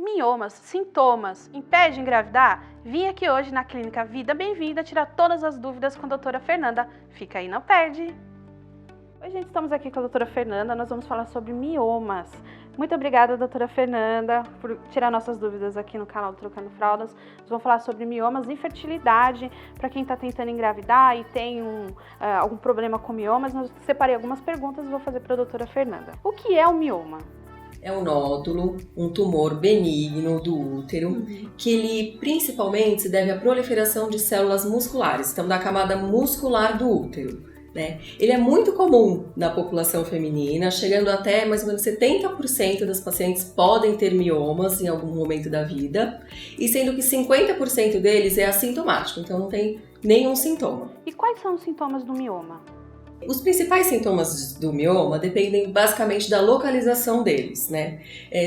Miomas, sintomas, impede de engravidar? Vim aqui hoje na Clínica Vida Bem-vinda tirar todas as dúvidas com a doutora Fernanda. Fica aí, não perde! Oi, gente, estamos aqui com a doutora Fernanda, nós vamos falar sobre miomas. Muito obrigada, doutora Fernanda, por tirar nossas dúvidas aqui no canal do Trocando Fraldas. Nós vamos falar sobre miomas e infertilidade para quem está tentando engravidar e tem algum problema com miomas. Eu separei algumas perguntas e vou fazer para a doutora Fernanda. O que é o mioma? É um nódulo, um tumor benigno do útero, que ele principalmente se deve à proliferação de células musculares, então da camada muscular do útero, né? Ele é muito comum na população feminina, chegando até mais ou menos 70% das pacientes podem ter miomas em algum momento da vida, e sendo que 50% deles é assintomático, então não tem nenhum sintoma. E quais são os sintomas do mioma? Os principais sintomas do mioma dependem basicamente da localização deles, né?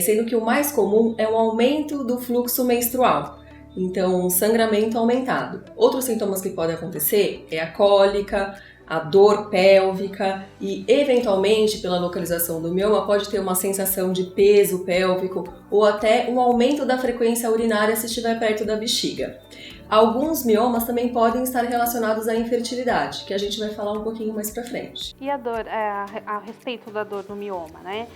Sendo que o mais comum é um aumento do fluxo menstrual, então um sangramento aumentado. Outros sintomas que podem acontecer é a cólica, a dor pélvica e, eventualmente, pela localização do mioma, pode ter uma sensação de peso pélvico ou até um aumento da frequência urinária se estiver perto da bexiga. Alguns miomas também podem estar relacionados à infertilidade, que a gente vai falar um pouquinho mais pra frente. E a dor, a respeito da dor do mioma, né?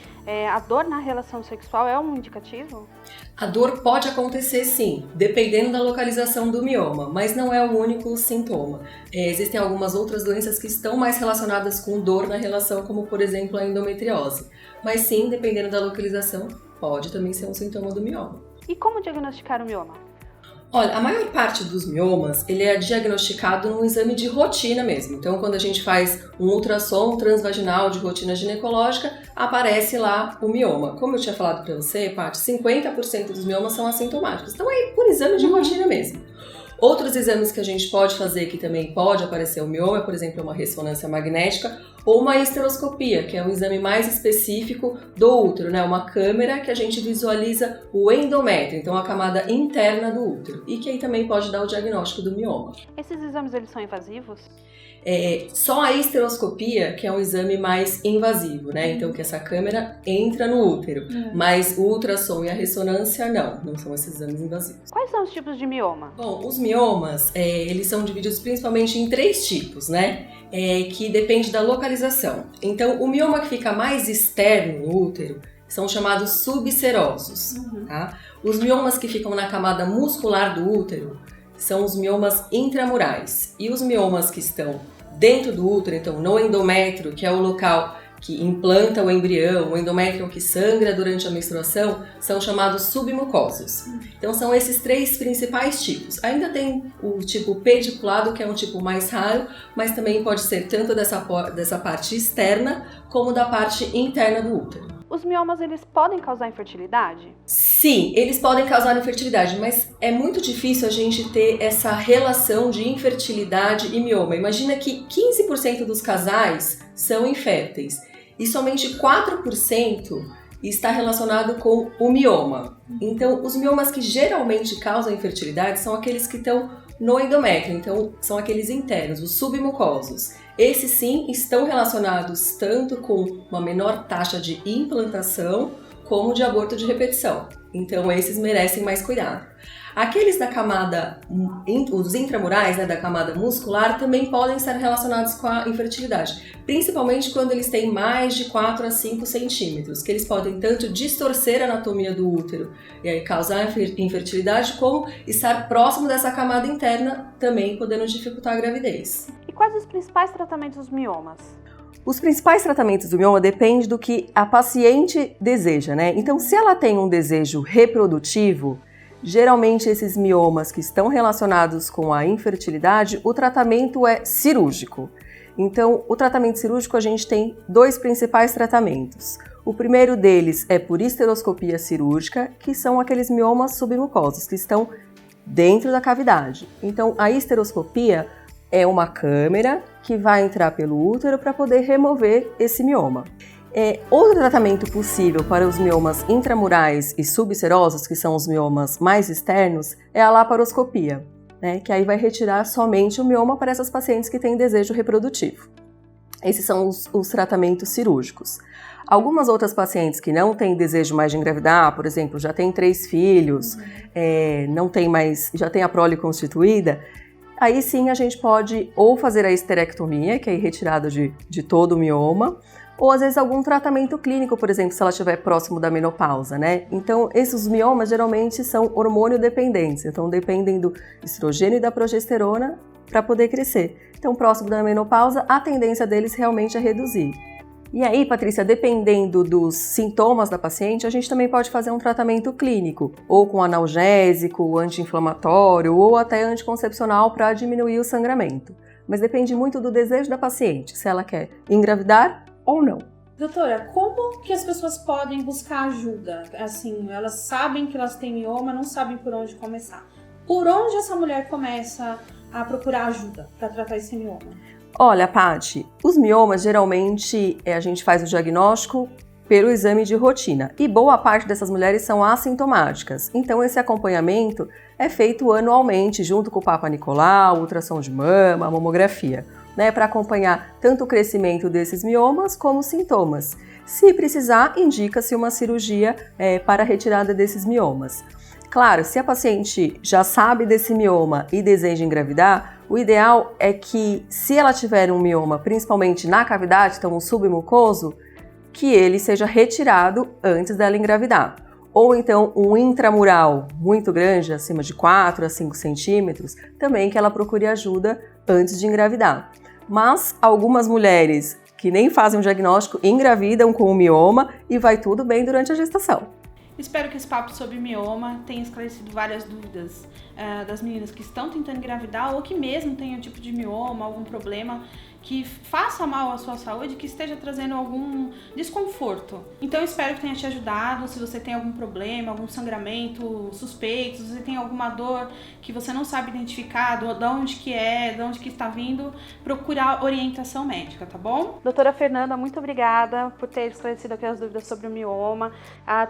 A dor na relação sexual é um indicativo? A dor pode acontecer sim, dependendo da localização do mioma, mas não é o único sintoma. Existem algumas outras doenças que estão mais relacionadas com dor na relação, como por exemplo a endometriose. Mas sim, dependendo da localização, pode também ser um sintoma do mioma. E como diagnosticar o mioma? Olha, a maior parte dos miomas, ele é diagnosticado num exame de rotina mesmo. Então, quando a gente faz um ultrassom transvaginal de rotina ginecológica, aparece lá o mioma. Como eu tinha falado para você, Paty, 50% dos miomas são assintomáticos. Então, é por exame de rotina mesmo. Outros exames que a gente pode fazer que também pode aparecer o mioma, por exemplo, uma ressonância magnética ou uma histeroscopia, que é um exame mais específico do útero, né? Uma câmera que a gente visualiza o endométrio, então a camada interna do útero, e que aí também pode dar o diagnóstico do mioma. Esses exames, eles são invasivos? Só a histeroscopia, que é um exame mais invasivo, né? Então, que essa câmera entra no útero, mas o ultrassom e a ressonância não são esses exames invasivos. Quais são os tipos de mioma? Bom, os miomas, eles são divididos principalmente em 3 tipos, né? Que depende da localização. Então, o mioma que fica mais externo no útero são chamados subserosos, tá? Os miomas que ficam na camada muscular do útero são os miomas intramurais. E os miomas que estão dentro do útero, então no endométrio, que é o local que implanta o embrião, o endométrio que sangra durante a menstruação, são chamados submucosos. Então são esses 3 principais tipos. Ainda tem o tipo pediculado, que é um tipo mais raro, mas também pode ser tanto dessa parte externa, como da parte interna do útero. Os miomas, eles podem causar infertilidade? Sim, eles podem causar infertilidade, mas é muito difícil a gente ter essa relação de infertilidade e mioma. Imagina que 15% dos casais são inférteis e somente 4% está relacionado com o mioma. Então, os miomas que geralmente causam infertilidade são aqueles que estão no endométrio, então são aqueles internos, os submucosos. Esses sim estão relacionados tanto com uma menor taxa de implantação como de aborto de repetição. Então esses merecem mais cuidado. Aqueles da camada, os intramurais, né, da camada muscular, também podem estar relacionados com a infertilidade, principalmente quando eles têm mais de 4 a 5 centímetros, que eles podem tanto distorcer a anatomia do útero e aí causar infertilidade, como estar próximo dessa camada interna, também podendo dificultar a gravidez. E quais os principais tratamentos dos miomas? Os principais tratamentos do mioma dependem do que a paciente deseja, né? Então, se ela tem um desejo reprodutivo, geralmente esses miomas que estão relacionados com a infertilidade, o tratamento é cirúrgico. Então, o tratamento cirúrgico a gente tem 2 principais tratamentos. O primeiro deles é por histeroscopia cirúrgica, que são aqueles miomas submucosos que estão dentro da cavidade. Então, a histeroscopia é uma câmera que vai entrar pelo útero para poder remover esse mioma. Outro tratamento possível para os miomas intramurais e subserosos, que são os miomas mais externos, é a laparoscopia, né, que aí vai retirar somente o mioma para essas pacientes que têm desejo reprodutivo. Esses são os tratamentos cirúrgicos. Algumas outras pacientes que não têm desejo mais de engravidar, por exemplo, já têm 3 filhos, não tem mais, já tem a prole constituída, aí sim a gente pode ou fazer a esterectomia, que é a retirada de todo o mioma, ou às vezes algum tratamento clínico, por exemplo, se ela estiver próximo da menopausa, né? Então, esses miomas geralmente são hormônio dependentes, então dependem do estrogênio e da progesterona para poder crescer. Então, próximo da menopausa, a tendência deles realmente é reduzir. E aí, Patrícia, dependendo dos sintomas da paciente, a gente também pode fazer um tratamento clínico, ou com analgésico, anti-inflamatório, ou até anticoncepcional para diminuir o sangramento. Mas depende muito do desejo da paciente, se ela quer engravidar ou não. Doutora, como que as pessoas podem buscar ajuda? Assim, elas sabem que elas têm mioma, não sabem por onde começar. Por onde essa mulher começa a procurar ajuda para tratar esse mioma? Olha, Paty, os miomas geralmente a gente faz o diagnóstico pelo exame de rotina e boa parte dessas mulheres são assintomáticas. Então esse acompanhamento é feito anualmente junto com o Papa Nicolau, ultrassom de mama, mamografia, né, para acompanhar tanto o crescimento desses miomas como os sintomas. Se precisar, indica-se uma cirurgia para a retirada desses miomas. Claro, se a paciente já sabe desse mioma e deseja engravidar, o ideal é que, se ela tiver um mioma, principalmente na cavidade, então um submucoso, que ele seja retirado antes dela engravidar. Ou então um intramural muito grande, acima de 4 a 5 centímetros, também que ela procure ajuda antes de engravidar. Mas algumas mulheres que nem fazem o diagnóstico engravidam com o mioma e vai tudo bem durante a gestação. Espero que esse papo sobre mioma tenha esclarecido várias dúvidas das meninas que estão tentando engravidar ou que mesmo tenham tipo de mioma, algum problema que faça mal à sua saúde, que esteja trazendo algum desconforto. Então eu espero que tenha te ajudado. Se você tem algum problema, algum sangramento suspeito, se você tem alguma dor que você não sabe identificar, de onde que é, de onde que está vindo, procurar orientação médica, tá bom? Doutora Fernanda, muito obrigada por ter esclarecido aqui as dúvidas sobre o mioma.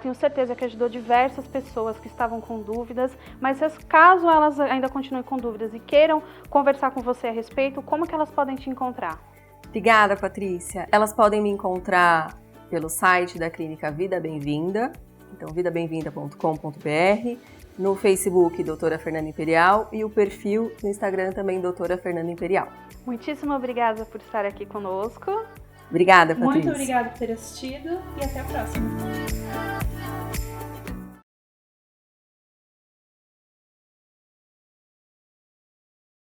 Tenho certeza que ajudou diversas pessoas que estavam com dúvidas, mas caso elas ainda continuem com dúvidas e queiram conversar com você a respeito, como que elas podem te encontrar? Obrigada, Patrícia. Elas podem me encontrar pelo site da Clínica Vida Bem-vinda, então vidabemvinda.com.br, no Facebook Doutora Fernanda Imperial e o perfil no Instagram também Doutora Fernanda Imperial. Muitíssimo obrigada por estar aqui conosco. Obrigada, Patrícia. Muito obrigada por ter assistido e até a próxima.